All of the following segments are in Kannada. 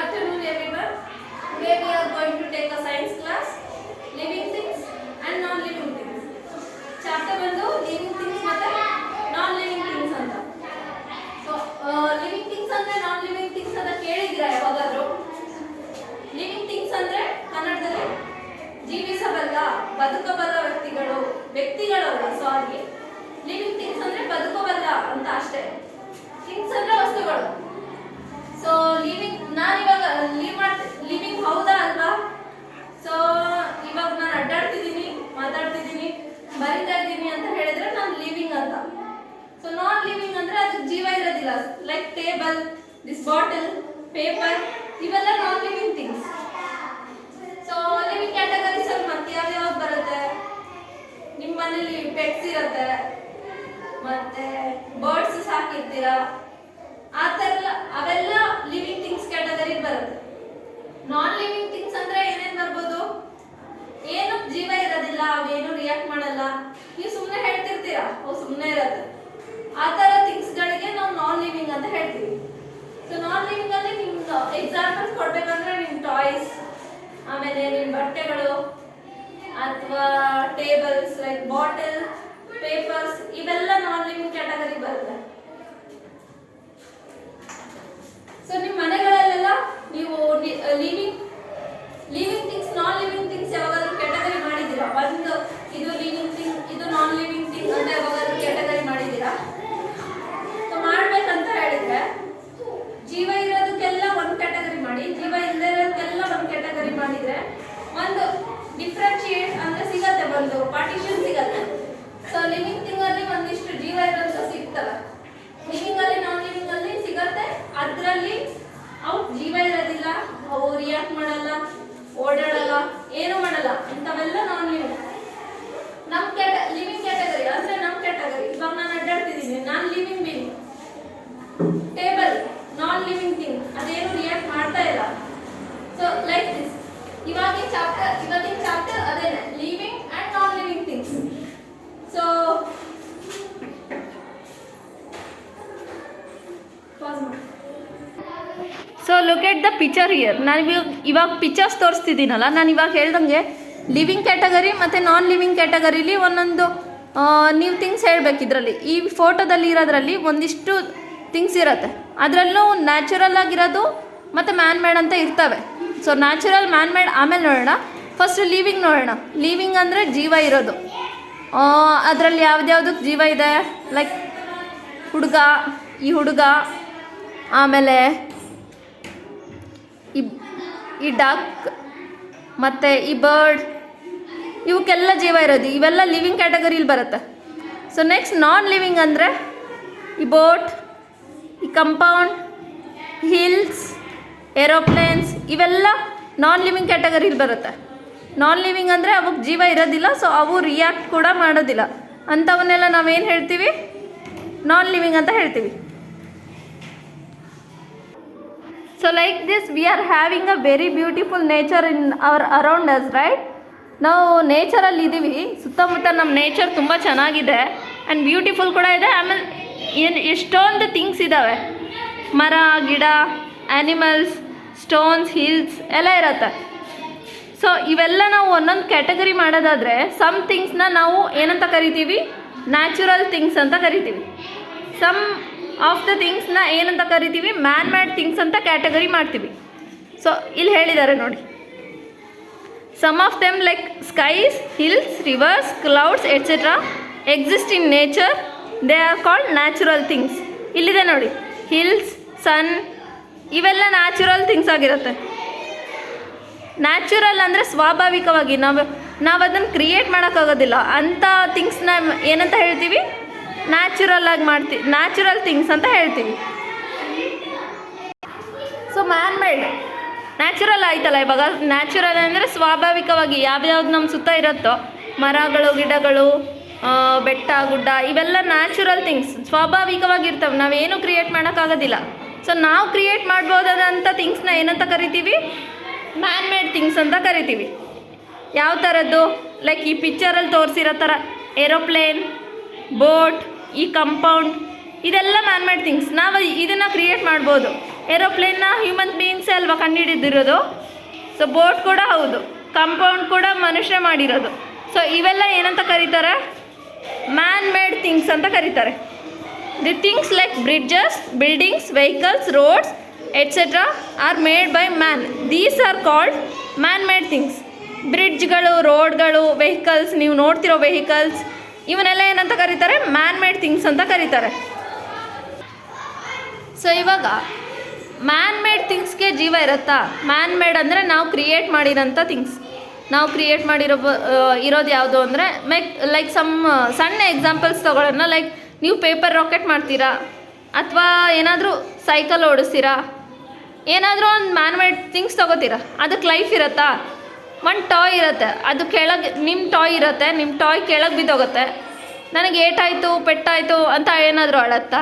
afternoon everyone. Today we are going to take a science class, living things and non-living things. Chapter ಬಂದು living things ಮತ್ತೆ non-living things ಅಂತ. So living things ಅಂದ್ರೆ non-living things ಅಂತ ಕೇಳಿದ್ದೀರಾ ಯಾವಾಗಾದ್ರೂ? Living things ಅಂದ್ರೆ ಕನ್ನಡದಲ್ಲಿ ಜೀವಿಸಬಲ್ಲ ಬದುಕಬಲ್ಲ ವ್ಯಕ್ತಿಗಳಲ್ಲ ಸಾರಿ. ಲಿವಿಂಗ್ ಥಿಂಗ್ಸ್ ಅಂದ್ರೆ ಬದುಕಬಲ್ಲ ಅಂತ ಅಷ್ಟೇ. ಥಿಂಗ್ಸ್ ಅಂದ್ರೆ ವಸ್ತುಗಳು. ಸೊ ನಾನು ಇವಾಗ ಲಿವಿಂಗ್ ಹೌದಾ ಅಲ್ವಾ? ಸೊ ಇವಾಗ ನಾನು ಅಡ್ಡಾಡ್ತಿದ್ದೀನಿ, ಮಾತಾಡ್ತಿದ್ದೀನಿ, ಬರಿತಾ ಇದ್ದೀನಿ ಅಂತ ಹೇಳಿದ್ರೆ ನಾನು ಲಿವಿಂಗ್ ಅಂತ. ಸೊ ನಾನ್ ಲಿವಿಂಗ್ ಅಂದ್ರೆ ಅದಕ್ಕೆ ಜೀವ ಇರೋದಿಲ್ಲ. Like table, this bottle, paper, ಇವೆಲ್ಲ non living things. So living categories ಅಲ್ಲಿ ಮತ್ತೆ ಯಾವ್ಯಾವ ಬರುತ್ತೆ? ನಿಮ್ಮ ಮನೇಲಿ ಪೆಟ್ಸ್ ಇರುತ್ತೆ, ಮತ್ತೆ ಬರ್ಡ್ಸ್ ಸಾಕಿರ್ತೀರಾ, ಆ ಥರ ಅವೆಲ್ಲ ಲಿವಿಂಗ್ ಥಿಂಗ್ಸ್ ಕ್ಯಾಟಗರಿ ಬರುತ್ತೆ. ನಾನ್ ಲಿವಿಂಗ್ ಥಿಂಗ್ಸ್ ಅಂದ್ರೆ ಏನೇನ್ ಬರ್ಬೋದು? ಏನು ಜೀವ ಇರೋದಿಲ್ಲ, ಅವೇನು ರಿಯಾಕ್ಟ್ ಮಾಡಲ್ಲ, ನೀವು ಸುಮ್ಮನೆ ಹೇಳ್ತಿರ್ತೀರಾ ಅವು ಸುಮ್ಮನೆ ಇರುತ್ತೆ. ಆ ಥರ ಥಿಂಗ್ಸ್ ಗಳಿಗೆ ನಾವು ನಾನ್ ಲಿವಿಂಗ್ ಅಂತ ಹೇಳ್ತೀವಿ. ಸೊ ನಾನ್ ಲಿವಿಂಗ್ ಅಲ್ಲಿ ನಿಮ್ಗೆ ಎಕ್ಸಾಂಪಲ್ಸ್ ಕೊಡ್ಬೇಕಂದ್ರೆ ನಿಮ್ ಟಾಯ್ಸ್, ಆಮೇಲೆ ನಿಮ್ ಬಟ್ಟೆಗಳು ಅಥವಾ ಟೇಬಲ್ಸ್ ಲೈಕ್ ಬಾಟಲ್, ಪೇಪರ್ಸ್, ಇವೆಲ್ಲ ನಾನ್ ಲಿವಿಂಗ್ ಕ್ಯಾಟಗರಿ ಬರುತ್ತೆ. ಸೊ ನಿಮ್ಮ ಮನೆಗಳಲ್ಲೆಲ್ಲ ನೀವು ಲಿವಿಂಗ್ ಥಿಂಗ್ಸ್, ನಾನ್ ಲಿವಿಂಗ್ ಥಿಂಗ್ಸ್ ಯಾವಾಗಾದ್ರೂ ಕ್ಯಾಟಗರಿ ಮಾಡಿದ್ದೀರಾ? ಒಂದು ಇದು ಲಿವಿಂಗ್ ಥಿಂಗ್, ಇದು ನಾನ್ ಲಿವಿಂಗ್ ಥಿಂಗ್ ಅಂತ ಯಾವಾಗಾದ್ರೂ ಕ್ಯಾಟಗರಿ ಮಾಡಿದ್ದೀರಾ? ಸೊ ಮಾಡ್ಬೇಕಂತ ಹೇಳಿದ್ರೆ ಜೀವ ಇರೋದಕ್ಕೆಲ್ಲ ಒಂದು ಕ್ಯಾಟಗರಿ ಮಾಡಿ, ಜೀವ ಇಲ್ಲದೆ ಇರೋದಕ್ಕೆಲ್ಲ ಒಂದು ಕ್ಯಾಟಗರಿ ಮಾಡಿದ್ರೆ ಒಂದು ಡಿಫ್ರೆನ್ಶಿಯೇಟ್ ಅಂದ್ರೆ ಸಿಗತ್ತೆ, ಒಂದು ಪಾರ್ಟಿಷನ್ ಸಿಗತ್ತೆ. ಸೊ ಲಿವಿಂಗ್ ಥಿಂಗ್ ಅಲ್ಲಿ ಒಂದಿಷ್ಟು ಜೀವ ಇರೋದು ಸಿಗ್ತವೆ, ಲಿವಿಂಗ್ ಅಲ್ಲಿ ನಾನ್ ಲಿವಿಂಗ್ ಅಲ್ಲಿ ಸಿಗತ್ತೆ. ಅದರಲ್ಲಿ ಅವು ಜೀವ ಇರೋದಿಲ್ಲ, ಅವು ರಿಯಾಕ್ಟ್ ಮಾಡಲ್ಲ, ಓಡಾಡಲ್ಲ, ಏನು ಮಾಡಲ್ಲ, ಇಂಥವೆಲ್ಲ ನಾನ್ ಲಿವಿಂಗ್. ಲಿವಿಂಗ್ ಕ್ಯಾಟಗರಿ ಅಂದ್ರೆ ನಮ್ಮ ಕ್ಯಾಟಗರಿ. ಇವಾಗ ನಾನು ಅಡ್ಡಾಡ್ತಿದ್ದೀನಿ, ನಾನು ಲಿವಿಂಗ್ ಬೀಯಿಂಗ್. ಟೇಬಲ್ ನಾನ್ ಲಿವಿಂಗ್ ಥಿಂಗ್, ಅದೇನು ರಿಯಾಕ್ಟ್ ಮಾಡ್ತಾ ಇಲ್ಲ. So like this. ಇವತ್ತಿನ ಚಾಪ್ಟರ್ ಅದೇನೆ, living and non living things. So look at the picture here. ನಾನು ಇವಾಗ ಪಿಕ್ಚರ್ಸ್ ತೋರಿಸ್ತಿದ್ದೀನಲ್ಲ, ನಾನು ಇವಾಗ ಹೇಳ್ದಂಗೆ ಲಿವಿಂಗ್ ಕ್ಯಾಟಗರಿ ಮತ್ತು ನಾನ್ ಲಿವಿಂಗ್ ಕ್ಯಾಟಗರಿಲಿ ಒಂದೊಂದು ನೀವು ಥಿಂಗ್ಸ್ ಹೇಳ್ಬೇಕು. ಇದರಲ್ಲಿ ಈ ಫೋಟೋದಲ್ಲಿ ಇರೋದ್ರಲ್ಲಿ ಒಂದಿಷ್ಟು ಥಿಂಗ್ಸ್ ಇರುತ್ತೆ. ಅದರಲ್ಲೂ ನ್ಯಾಚುರಲ್ ಆಗಿರೋದು ಮತ್ತು ಮ್ಯಾನ್ ಮೇಡ್ ಅಂತ ಇರ್ತವೆ. ಸೊ ನ್ಯಾಚುರಲ್, ಮ್ಯಾನ್ ಮೇಡ್ ಆಮೇಲೆ ನೋಡೋಣ. ಫಸ್ಟ್ ಲಿವಿಂಗ್ ನೋಡೋಣ. ಲಿವಿಂಗ್ ಅಂದರೆ ಜೀವ ಇರೋದು. ಅದರಲ್ಲಿ ಯಾವ್ದ್ಯಾವ್ದಕ್ಕೆ ಜೀವ ಇದೆ? ಲೈಕ್ ಈ ಹುಡುಗ, ಆಮೇಲೆ ಈ ಡಕ್, ಮತ್ತು ಈ ಬರ್ಡ್, ಇವಕ್ಕೆಲ್ಲ ಜೀವ ಇರೋದು. ಇವೆಲ್ಲ ಲಿವಿಂಗ್ ಕ್ಯಾಟಗರಿಲಿ ಬರುತ್ತೆ. ಸೊ ನೆಕ್ಸ್ಟ್ ನಾನ್ ಲಿವಿಂಗ್ ಅಂದರೆ ಈ ಬೋಟ್, ಈ ಕಂಪೌಂಡ್, ಹಿಲ್ಸ್, ಏರೋಪ್ಲೇನ್ಸ್, ಇವೆಲ್ಲ ನಾನ್ ಲಿವಿಂಗ್ ಕ್ಯಾಟಗರಿಲಿ ಬರುತ್ತೆ. ನಾನ್ ಲಿವಿಂಗ್ ಅಂದರೆ ಅವಕ್ಕೆ ಜೀವ ಇರೋದಿಲ್ಲ, ಸೊ ಅವು ರಿಯಾಕ್ಟ್ ಕೂಡ ಮಾಡೋದಿಲ್ಲ. ಅಂಥವನ್ನೆಲ್ಲ ನಾವೇನು ಹೇಳ್ತೀವಿ? ನಾನ್ ಲಿವಿಂಗ್ ಅಂತ ಹೇಳ್ತೀವಿ. So like this we are having a very beautiful nature in our around us, right? ನಾವು ನೇಚರಲ್ಲಿ ಇದ್ದೀವಿ, ಸುತ್ತಮುತ್ತ ನಮ್ಮ ನೇಚರ್ ತುಂಬ ಚೆನ್ನಾಗಿದೆ ಆ್ಯಂಡ್ ಬ್ಯೂಟಿಫುಲ್ ಕೂಡ ಇದೆ. ಆಮೇಲೆ ಎಷ್ಟೊಂದು ಥಿಂಗ್ಸ್ ಇದ್ದಾವೆ, ಮರ, ಗಿಡ, ಆ್ಯನಿಮಲ್ಸ್, ಸ್ಟೋನ್ಸ್, ಹಿಲ್ಸ್ ಎಲ್ಲ ಇರುತ್ತೆ. ಸೊ ಇವೆಲ್ಲ ನಾವು ಒಂದೊಂದು ಕ್ಯಾಟಗರಿ ಮಾಡೋದಾದರೆ ಸಮ್ ಥಿಂಗ್ಸ್ನ ನಾವು ಏನಂತ ಕರಿತೀವಿ? ನ್ಯಾಚುರಲ್ ಥಿಂಗ್ಸ್ ಅಂತ ಕರಿತೀವಿ. ಸಮ್ ಆಫ್ ದ ಥಿಂಗ್ಸ್ನ ಏನಂತ ಕರಿತೀವಿ? ಮ್ಯಾನ್ ಮೇಡ್ ಥಿಂಗ್ಸ್ ಅಂತ ಕ್ಯಾಟಗರಿ ಮಾಡ್ತೀವಿ. ಸೊ ಇಲ್ಲಿ ಹೇಳಿದ್ದಾರೆ ನೋಡಿ, some of them like skies, hills, rivers, clouds etcetera exist in nature, they are called natural things. ಇಲ್ಲಿದೆ ನೋಡಿ, ಹಿಲ್ಸ್, ಸನ್, ಇವೆಲ್ಲ ನ್ಯಾಚುರಲ್ ಥಿಂಗ್ಸ್ ಆಗಿರುತ್ತೆ. ನ್ಯಾಚುರಲ್ ಅಂದರೆ ಸ್ವಾಭಾವಿಕವಾಗಿ ನಾವು ಅದನ್ನು ಕ್ರಿಯೇಟ್ ಮಾಡೋಕ್ಕಾಗೋದಿಲ್ಲ. ಅಂಥ ಥಿಂಗ್ಸ್ನ ಏನಂತ ಹೇಳ್ತೀವಿ? ನ್ಯಾಚುರಲ್ ಥಿಂಗ್ಸ್ ಅಂತ ಹೇಳ್ತೀವಿ. ಸೊ ಮ್ಯಾನ್ ಮೇಡ್ ನ್ಯಾಚುರಲ್ ಆಯ್ತಲ್ಲ. ಇವಾಗ ನ್ಯಾಚುರಲ್ ಅಂದರೆ ಸ್ವಾಭಾವಿಕವಾಗಿ ಯಾವ್ಯಾವ್ದು ನಮ್ಮ ಸುತ್ತ ಇರುತ್ತೋ, ಮರಗಳು, ಗಿಡಗಳು, ಬೆಟ್ಟ, ಗುಡ್ಡ, ಇವೆಲ್ಲ ನ್ಯಾಚುರಲ್ ಥಿಂಗ್ಸ್, ಸ್ವಾಭಾವಿಕವಾಗಿರ್ತವೆ, ನಾವೇನು ಕ್ರಿಯೇಟ್ ಮಾಡೋಕ್ಕಾಗೋದಿಲ್ಲ. ಸೊ ನಾವು ಕ್ರಿಯೇಟ್ ಮಾಡ್ಬೋದಾದಂಥ ಥಿಂಗ್ಸ್ನ ಏನಂತ ಕರಿತೀವಿ? ಮ್ಯಾನ್ ಮೇಡ್ ಥಿಂಗ್ಸ್ ಅಂತ ಕರಿತೀವಿ. ಯಾವ ಥರದ್ದು? ಲೈಕ್ ಈ ಪಿಕ್ಚರಲ್ಲಿ ತೋರಿಸಿರೋ ಥರ ಏರೋಪ್ಲೇನ್, ಬೋಟ್, ಈ ಕಂಪೌಂಡ್, ಇದೆಲ್ಲ ಮ್ಯಾನ್ ಮೇಡ್ ಥಿಂಗ್ಸ್. ನಾವು ಇದನ್ನು ಕ್ರಿಯೇಟ್ ಮಾಡ್ಬೋದು. ಏರೋಪ್ಲೇನ್ನ ಹ್ಯೂಮನ್ ಬೀಯಿಂಗ್ಸೇ ಅಲ್ವಾ ಕಂಡುಹಿಡಿದಿರೋದು. ಸೊ ಬೋಟ್ ಕೂಡ ಹೌದು, ಕಾಂಪೌಂಡ್ ಕೂಡ ಮನುಷ್ಯ ಮಾಡಿರೋದು. ಸೊ ಇವೆಲ್ಲ ಏನಂತ ಕರೀತಾರೆ? ಮ್ಯಾನ್ ಮೇಡ್ ಥಿಂಗ್ಸ್ ಅಂತ ಕರೀತಾರೆ. The things like bridges, buildings, vehicles, roads etcetera are made by man. These are called man made things. ಬ್ರಿಡ್ಜ್ಗಳು, ರೋಡ್ಗಳು, ವೆಹಿಕಲ್ಸ್, ನೀವು ನೋಡ್ತಿರೋ ವೆಹಿಕಲ್ಸ್, ಇವನ್ನೆಲ್ಲ ಏನಂತ ಕರೀತಾರೆ? ಮ್ಯಾನ್ ಮೇಡ್ ಥಿಂಗ್ಸ್ ಅಂತ ಕರೀತಾರೆ. ಸೊ ಇವಾಗ ಮ್ಯಾನ್ ಮೇಡ್ ಥಿಂಗ್ಸ್ಗೆ ಜೀವ ಇರುತ್ತಾ? ಮ್ಯಾನ್ ಮೇಡ್ ಅಂದರೆ ನಾವು ಕ್ರಿಯೇಟ್ ಮಾಡಿರೋಂಥ ಥಿಂಗ್ಸ್. ನಾವು ಕ್ರಿಯೇಟ್ ಇರೋದು ಯಾವುದು ಅಂದರೆ ಲೈಕ್ ಸಣ್ಣ ಎಕ್ಸಾಂಪಲ್ಸ್ ತೊಗೊಳ್ಳೋಣ. ಲೈಕ್ ನೀವು ಪೇಪರ್ ರಾಕೆಟ್ ಮಾಡ್ತೀರಾ, ಅಥವಾ ಏನಾದರೂ ಸೈಕಲ್ ಓಡಿಸ್ತೀರಾ, ಏನಾದರೂ ಒಂದು ಮ್ಯಾನ್ ಮೇಡ್ ಥಿಂಗ್ಸ್ ತೊಗೋತೀರಾ, ಅದಕ್ಕೆ ಲೈಫ್ ಇರುತ್ತಾ? ಒಂದು ಟಾಯ್ ಇರುತ್ತೆ, ಅದು ಕೆಳಗೆ ನಿಮ್ಮ ಟಾಯ್ ಇರುತ್ತೆ, ನಿಮ್ಮ ಟಾಯ್ ಕೆಳಗೆ ಬಿದ್ದೋಗುತ್ತೆ, ನನಗೆ ಏಟಾಯಿತು ಪೆಟ್ಟಾಯಿತು ಅಂತ ಏನಾದರೂ ಅಳತ್ತಾ?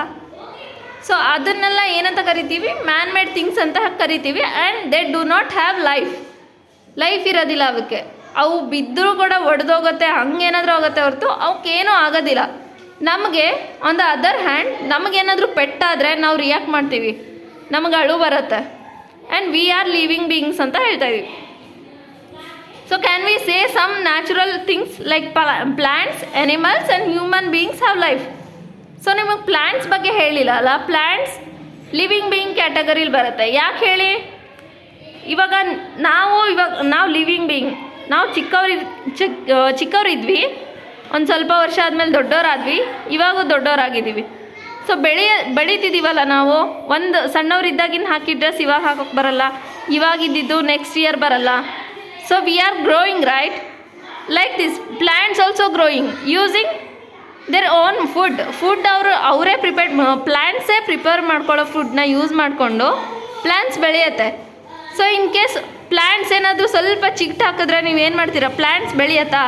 ಸೊ ಅದನ್ನೆಲ್ಲ ಏನಂತ ಕರಿತೀವಿ? ಮ್ಯಾನ್ ಮೇಡ್ ಥಿಂಗ್ಸ್ ಅಂತ ಕರಿತೀವಿ. And they do not have life ಇರೋದಿಲ್ಲ ಅವಕ್ಕೆ. ಅವು ಬಿದ್ದರೂ ಕೂಡ ಒಡೆದೋಗುತ್ತೆ, ಹಂಗೇನಾದರೂ ಆಗುತ್ತೆ ಹೊರತು ಅವಕ್ಕೇನೂ ಆಗೋದಿಲ್ಲ. ನಮಗೆ ಆನ್ ದ ಅದರ್ ಹ್ಯಾಂಡ್ ನಮಗೇನಾದರೂ ಪೆಟ್ಟಾದರೆ ನಾವು ರಿಯಾಕ್ಟ್ ಮಾಡ್ತೀವಿ, ನಮಗೆ ಅಳು ಬರುತ್ತೆ. And we are living beings ಅಂತ ಹೇಳ್ತಾ ಇದೀವಿ. So can we say some natural things like plants, animals and human beings have life. So ನಿಮಗೆ ಪ್ಲ್ಯಾಂಟ್ಸ್ ಬಗ್ಗೆ ಹೇಳಿಲ್ಲ ಅಲ್ಲ? ಪ್ಲ್ಯಾಂಟ್ಸ್ ಲಿವಿಂಗ್ ಬೀಯಿಂಗ್ ಕ್ಯಾಟಗರಿಲಿ ಬರುತ್ತೆ. ಯಾಕೆ ಹೇಳಿ? ಇವಾಗ ನಾವು ಲಿವಿಂಗ್ ಬೀಯಿಂಗ್, ನಾವು ಚಿಕ್ಕವರಿದ್ವಿ, ಒಂದು ಸ್ವಲ್ಪ ವರ್ಷ ಆದಮೇಲೆ ದೊಡ್ಡವರಾದ್ವಿ, ಇವಾಗ ದೊಡ್ಡವರಾಗಿದ್ದೀವಿ. ಸೊ ಬೆಳೀತಿದ್ದೀವಲ್ಲ ನಾವು. ಒಂದು ಸಣ್ಣವರಿದ್ದಾಗಿನ ಹಾಕಿದ ಡ್ರೆಸ್ ಇವಾಗ ಹಾಕೋಕ್ಕೆ ಬರಲ್ಲ, ಇವಾಗಿದ್ದು ನೆಕ್ಸ್ಟ್ ಇಯರ್ ಬರಲ್ಲ. So we are growing, right? Like this plants also growing using their own food ಅವರೇ ಪ್ಲ್ಯಾಂಟ್ಸೇ ಪ್ರಿಪೇರ್ ಮಾಡ್ಕೊಳ್ಳೋ ಫುಡ್ನ ಯೂಸ್ ಮಾಡಿಕೊಂಡು ಪ್ಲ್ಯಾಂಟ್ಸ್ ಬೆಳೆಯುತ್ತೆ. ಸೊ ಇನ್ ಕೇಸ್ ಪ್ಲ್ಯಾಂಟ್ಸ್ ಏನಾದರೂ ಸ್ವಲ್ಪ ಚಿಕ್ಟ್ ಹಾಕಿದ್ರೆ ನೀವೇನು ಮಾಡ್ತೀರಾ? ಪ್ಲ್ಯಾಂಟ್ಸ್ ಬೆಳೆಯತ್ತಾ?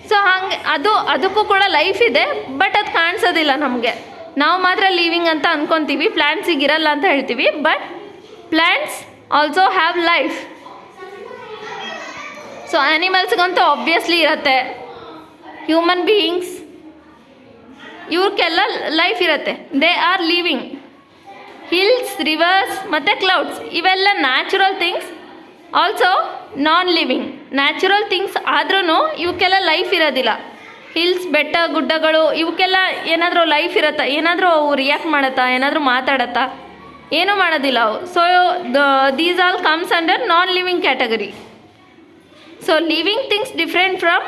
ಸೊ ಹಾಗೆ ಅದಕ್ಕೂ ಕೂಡ ಲೈಫ್ ಇದೆ, ಬಟ್ ಅದು ಕಾಣಿಸೋದಿಲ್ಲ ನಮಗೆ. ನಾವು ಮಾತ್ರ ಲಿವಿಂಗ್ ಅಂತ ಅಂದ್ಕೊತೀವಿ, ಪ್ಲ್ಯಾಂಟ್ಸಿಗೆ ಇರಲ್ಲ ಅಂತ ಹೇಳ್ತೀವಿ. But plants also have life. So ಆ್ಯನಿಮಲ್ಸ್ಗಂತೂ ಆಬ್ವಿಯಸ್ಲಿ ಇರುತ್ತೆ. ಹ್ಯೂಮನ್ ಬೀಯಿಂಗ್ಸ್ ಇವ್ರಿಗೆಲ್ಲ ಲೈಫ್ ಇರುತ್ತೆ. They are living. Hills, rivers ಮತ್ತು ಕ್ಲೌಡ್ಸ್ ಇವೆಲ್ಲ natural things, also non living. Natural things ಆದ್ರೂ ಇವಕ್ಕೆಲ್ಲ ಲೈಫ್ ಇರೋದಿಲ್ಲ. ಹಿಲ್ಸ್, ಬೆಟ್ಟ, ಗುಡ್ಡಗಳು ಇವಕ್ಕೆಲ್ಲ ಏನಾದರೂ ಲೈಫ್ ಇರುತ್ತಾ? ಏನಾದರೂ ಅವು ರಿಯಾಕ್ಟ್ ಮಾಡುತ್ತಾ? ಏನಾದರೂ ಮಾತಾಡತ್ತಾ? ಏನೂ ಮಾಡೋದಿಲ್ಲ ಅವು. So these all comes under non living category. So living things different from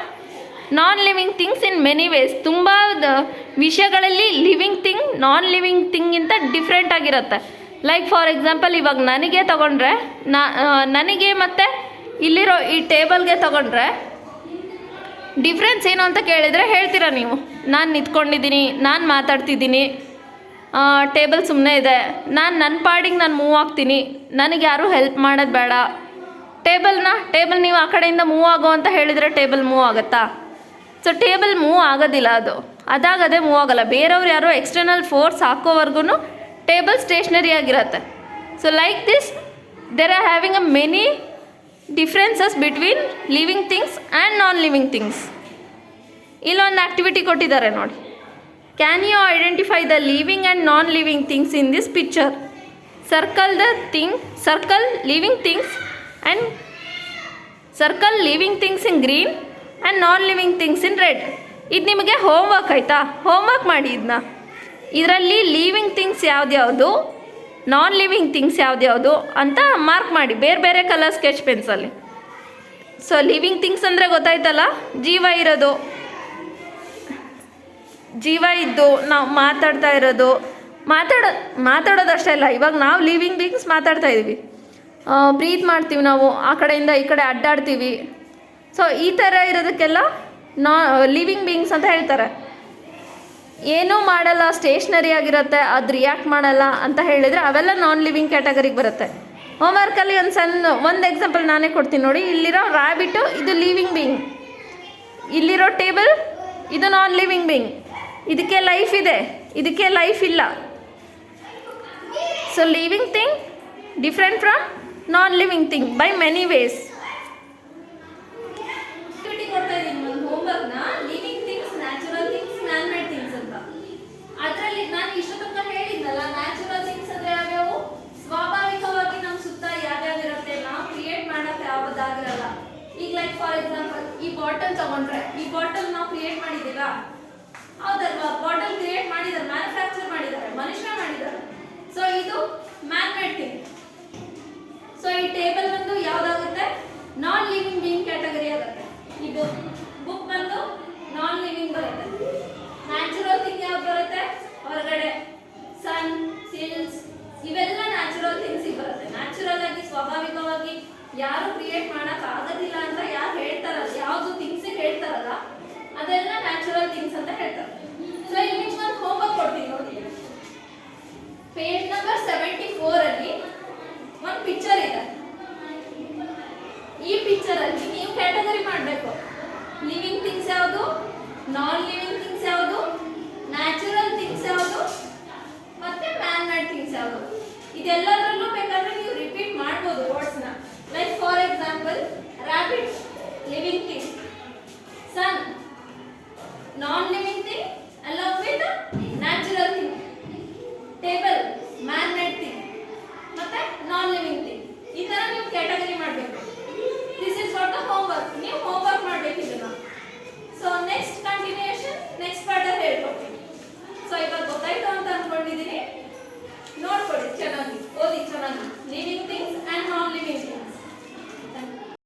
non living things in many ways. ತುಂಬ ವಿಷಯಗಳಲ್ಲಿ ಲಿವಿಂಗ್ ಥಿಂಗ್ ನಾನ್ ಲಿವಿಂಗ್ ಥಿಂಗಿಂತ ಡಿಫ್ರೆಂಟ್ ಆಗಿರುತ್ತೆ. ಲೈಕ್ ಫಾರ್ ಎಕ್ಸಾಂಪಲ್, ಇವಾಗ ನನಗೆ ತಗೊಂಡ್ರೆ, ನನಗೆ ಮತ್ತು ಇಲ್ಲಿರೋ ಈ ಟೇಬಲ್ಗೆ ತಗೊಂಡ್ರೆ ಡಿಫ್ರೆನ್ಸ್ ಏನು ಅಂತ ಕೇಳಿದರೆ ಹೇಳ್ತೀರಾ ನೀವು? ನಾನು ನಿಂತ್ಕೊಂಡಿದ್ದೀನಿ, ನಾನು ಮಾತಾಡ್ತಿದ್ದೀನಿ, ಟೇಬಲ್ ಸುಮ್ಮನೆ ಇದೆ, ನನ್ನ ಪಾಡಿಗೆ ನಾನು ಮೂವ್ ಆಗ್ತೀನಿ, ನನಗೆ ಯಾರೂ ಹೆಲ್ಪ್ ಮಾಡೋದು ಬೇಡ. ಟೇಬಲ್ ನೀವು ಆ ಕಡೆಯಿಂದ ಮೂವ್ ಆಗೋ ಅಂತ ಹೇಳಿದರೆ ಟೇಬಲ್ ಮೂವ್ ಆಗುತ್ತಾ? ಸೊ ಟೇಬಲ್ ಮೂವ್ ಆಗೋದಿಲ್ಲ, ಅದಾಗದೇ ಮೂವ್ ಆಗೋಲ್ಲ. ಬೇರೆಯವ್ರು ಯಾರೋ ಎಕ್ಸ್ಟರ್ನಲ್ ಫೋರ್ಸ್ ಹಾಕೋವರೆಗೂ ಟೇಬಲ್ ಸ್ಟೇಷ್ನರಿ ಆಗಿರುತ್ತೆ. So like this there are having a many differences between living things and non living things. ಇಲ್ಲೊಂದು ಆ್ಯಕ್ಟಿವಿಟಿ ಕೊಟ್ಟಿದ್ದಾರೆ ನೋಡಿ. Can you identify the living and non living things in this picture? Circle living things and circle living things in green and non living things in red. ಇದು ನಿಮಗೆ ಹೋಮ್ವರ್ಕ್ ಆಯಿತಾ? ಹೋಮ್ವರ್ಕ್ ಮಾಡಿ ಇದರಲ್ಲಿ ಲಿವಿಂಗ್ ಥಿಂಗ್ಸ್ ಯಾವ್ದ್ಯಾವುದು, ನಾನ್ ಲಿವಿಂಗ್ ಥಿಂಗ್ಸ್ ಯಾವ್ದ್ಯಾವುದು ಅಂತ ಮಾರ್ಕ್ ಮಾಡಿ ಬೇರೆ ಬೇರೆ ಕಲರ್ ಸ್ಕೆಚ್ ಪೆನ್ಸಲ್ಲಿ. ಸೊ ಲಿವಿಂಗ್ ಥಿಂಗ್ಸ್ ಅಂದರೆ ಗೊತ್ತಾಯ್ತಲ್ಲ, ಜೀವ ಇದ್ದು ನಾವು ಮಾತಾಡ್ತಾ ಇರೋದು. ಮಾತಾಡೋದಷ್ಟೇ ಇಲ್ಲ, ಇವಾಗ ನಾವು ಲಿವಿಂಗ್ ಬೀಯಿಂಗ್ಸ್ ಮಾತಾಡ್ತಾ ಇದ್ದೀವಿ, ಬ್ರೀತ್ ಮಾಡ್ತೀವಿ, ನಾವು ಆ ಕಡೆಯಿಂದ ಈ ಕಡೆ ಅಡ್ಡಾಡ್ತೀವಿ. ಸೊ ಈ ಥರ ಇರೋದಕ್ಕೆಲ್ಲ ಲಿವಿಂಗ್ ಬೀಯಿಂಗ್ಸ್ ಅಂತ ಹೇಳ್ತಾರೆ. ಏನೂ ಮಾಡಲ್ಲ, ಸ್ಟೇಷ್ನರಿ ಆಗಿರುತ್ತೆ, ಅದು ರಿಯಾಕ್ಟ್ ಮಾಡಲ್ಲ ಅಂತ ಹೇಳಿದರೆ ಅವೆಲ್ಲ ನಾನ್ ಲಿವಿಂಗ್ ಕ್ಯಾಟಗರಿಗೆ ಬರುತ್ತೆ. ಹೋಮ್ವರ್ಕಲ್ಲಿ ಒಂದು ಎಕ್ಸಾಂಪಲ್ ನಾನೇ ಕೊಡ್ತೀನಿ ನೋಡಿ. ಇಲ್ಲಿರೋ ರ್ಯಾಬಿಟು ಇದು ಲಿವಿಂಗ್ ಬೀಯಿಂಗ್, ಇಲ್ಲಿರೋ ಟೇಬಲ್ ಇದು ನಾನ್ ಲಿವಿಂಗ್ ಬೀಯಿಂಗ್. ಇದಕ್ಕೆ ಲೈಫ್ ಇದೆ, ಇದಕ್ಕೆ ಲೈಫ್ ಇಲ್ಲ. So living thing different from non living thing by many ways. Living things, natural things, man made things ಅಂತ. ಅದರಲ್ಲಿ ನಾನು ಇಷ್ಟು ತನಕ ಹೇಳಿದ್ನಲ್ಲ, ನ್ಯಾಚುರಲ್ ಥಿಂಗ್ಸ್ ಅಂದರೆ ಯಾವ್ಯಾವು? ಟೇಬಲ್ ಬಂದು ಯಾವ್ದಾಗುತ್ತೆ, ನಾನ್ ಲಿವಿಂಗ್ ಬೀಯಿಂಗ್ ಕ್ಯಾಟಗರಿ ಆಗುತ್ತೆ. ಇದು ಬುಕ್ ಬಂದು ನಾನ್ ಲಿವಿಂಗ್ ಬರುತ್ತೆ. ನ್ಯಾಚುರಲ್ ಥಿಂಗ್ ಯಾವ್ದು ಬರುತ್ತೆ, ಹೊರಗಡೆ ಸನ್, ಹಿಲ್ಸ್, ಇವೆಲ್ಲ ನ್ಯಾಚುರಲ್ ಥಿಂಗ್ಸ್ ಬರುತ್ತೆ. ನ್ಯಾಚುರಲ್ ಆಗಿ ಸ್ವಾಭಾವಿಕವಾಗಿ ಯಾರು ಕ್ರಿಯೇಟ್ ಮಾಡಕ್ ಆಗೋದಿಲ್ಲ ಅಂತ ಯಾರು ಹೇಳ್ತಾರಲ್ಲ, ಯಾವ್ದು ಥಿಂಗ್ಸ್ ಹೇಳ್ತಾರಲ್ಲ ಅದೆಲ್ಲ ನ್ಯಾಚುರಲ್ ಥಿಂಗ್ಸ್ ಅಂತ ಹೇಳ್ತಾರೆ. ಸೊ ಇಲ್ಲಿ ಒಂದು ಹೋಮ್ವರ್ಕ್ ಕೊಡ್ತೀನಿ ನೋಡಿ. ಪೇಜ್ ನಂಬರ್ 74 ಅಲ್ಲಿ ಒಂದು ಪಿಕ್ಚರ್ ಇದೆ. ಈ ಪಿಕ್ಚರ್ ಅಲ್ಲಿ ನೀವು ಕ್ಯಾಟಗರಿ ಮಾಡಬೇಕು. ಲಿವಿಂಗ್ ಥಿಂಗ್ಸ್ ಯಾವುದು, ನಾನ್ ಲಿವಿಂಗ್ ಥಿಂಗ್ಸ್ ಯಾವುದು, ನ್ಯಾಚುರಲ್ ಥಿಂಗ್ಸ್ ಯಾವುದು, ಮತ್ತೆ ಮ್ಯಾನ್ ಮೇಡ್ ಥಿಂಗ್ಸ್ ಯಾವುದು. ಇದೆಲ್ಲದರಲ್ಲೂ ಬೇಕಾದ್ರೆ ನೀವು ರಿಪೀಟ್ ಮಾಡ್ಬೋದು ವರ್ಡ್ಸ್ನ. Like for example, rabbit living thing,